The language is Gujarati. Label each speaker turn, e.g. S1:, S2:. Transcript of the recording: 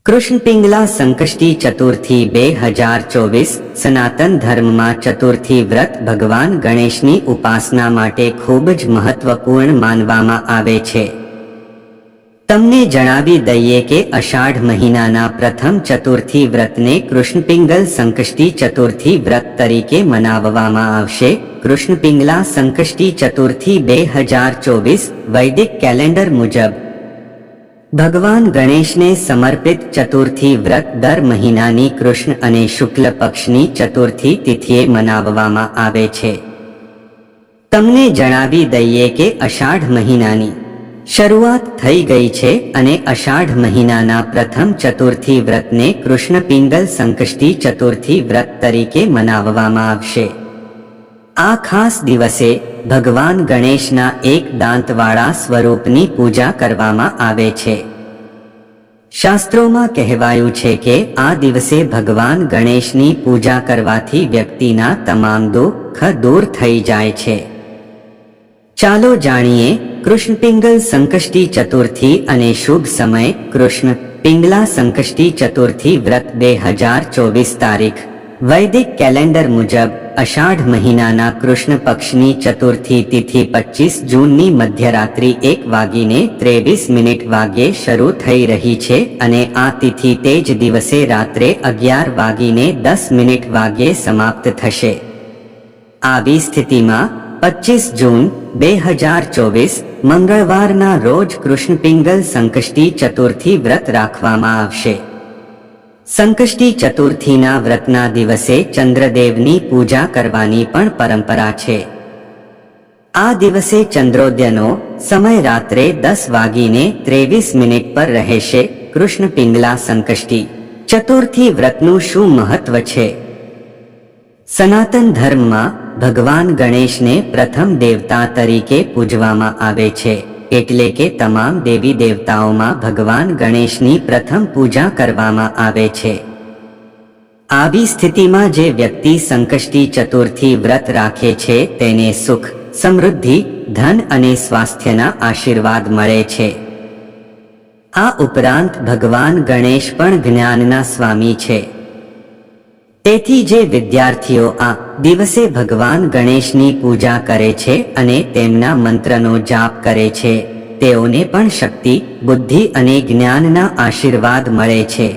S1: કૃષ્ણ પિંગલા સંકષ્ટી ચતુર્થી 2024 સનાતન ધર્મમાં ચતુર્થી વ્રત ભગવાન ગણેશની ઉપાસના માટે ખૂબ જ મહત્વપૂર્ણ માનવામાં આવે છે। તમને જણાવી દઈએ કે અષાઢ મહિનાના પ્રથમ ચતુર્થી વ્રતને કૃષ્ણ પિંગલ સંકષ્ટી ચતુર્થી વ્રત તરીકે મનાવવામાં આવશે। કૃષ્ણ પિંગલા સંકષ્ટી ચતુર્થી 2024 વૈદિક કેલેન્ડર મુજબ ભગવાન ગણેશને સમર્પિત ચતુર્થી વ્રત દર મહિનાની કૃષ્ણ અને શુક્લ પક્ષની ચતુર્થી તિથિએ મનાવવામાં આવે છે। તમને જણાવી દઈએ કે અષાઢ મહિનાની શરૂઆત થઈ ગઈ છે અને અષાઢ મહિનાના પ્રથમ ચતુર્થી વ્રતને કૃષ્ણ પિંગલ સંકષ્ટી ચતુર્થી વ્રત તરીકે મનાવવામાં આવશે। આ ખાસ દિવસે ભગવાન ગણેશના એક દાંતવાળા સ્વરૂપની પૂજા કરવામાં આવે છે। શાસ્ત્રોમાં કહેવાયું છે કે આ દિવસે ભગવાન ગણેશની પૂજા કરવાથી વ્યક્તિના તમામ દુઃખ દૂર થઈ જાય છે। ચાલો જાણીએ કૃષ્ણ પિંગલ સંકષ્ટી ચતુર્થી અને શુભ સમય। કૃષ્ણ પિંગલા સંકષ્ટી ચતુર્થી વ્રત 2024 તારીખ વૈદિક કેલેન્ડર મુજબ અષાઢ મહિનાના કૃષ્ણ પક્ષની ચતુર્થી તિથિ 25 જૂનની મધ્યરાત્રિ 1:23 વાગ્યે શરૂ થઈ રહી છે અને આ તિથિ તે જ દિવસે રાત્રે 11:10 વાગ્યે સમાપ્ત થશે। આવી સ્થિતિમાં 25 જૂન 2024 મંગળવારના રોજ કૃષ્ણ પિંગલ સંકષ્ટી ચતુર્થી વ્રત રાખવામાં આવશે। સંકષ્ટી ચતુર્થીના વ્રતના દિવસે ચંદ્રદેવની પૂજા કરવાની પણ પરંપરા છે। આ દિવસે ચંદ્રોદયનો સમય રાત્રે 10:23 પર રહેશે। કૃષ્ણ પિંગલા સંકષ્ટી ચતુર્થી વ્રતનું શું મહત્વ છે? સનાતન ધર્મમાં ભગવાન ગણેશને પ્રથમ દેવતા તરીકે પૂજવામાં આવે છે, એટલે કે તમામ દેવી દેવતાઓમાં ભગવાન ગણેશની પ્રથમ પૂજા કરવામાં આવે છે। આવી સ્થિતિમાં જે વ્યક્તિ સંકષ્ટી ચતુર્થી વ્રત રાખે છે તેને સુખ, સમૃદ્ધિ, ધન અને સ્વાસ્થ્યના આશીર્વાદ મળે છે। આ ઉપરાંત ભગવાન ગણેશ પણ જ્ઞાનના સ્વામી છે। તેથી જે વિદ્યાર્થીઓ આ દિવસે ભગવાન ગણેશની પૂજા કરે છે અને તેમના મંત્રનો જાપ કરે છે તેઓને પણ શક્તિ, બુદ્ધિ અને જ્ઞાનના આશીર્વાદ મળે છે।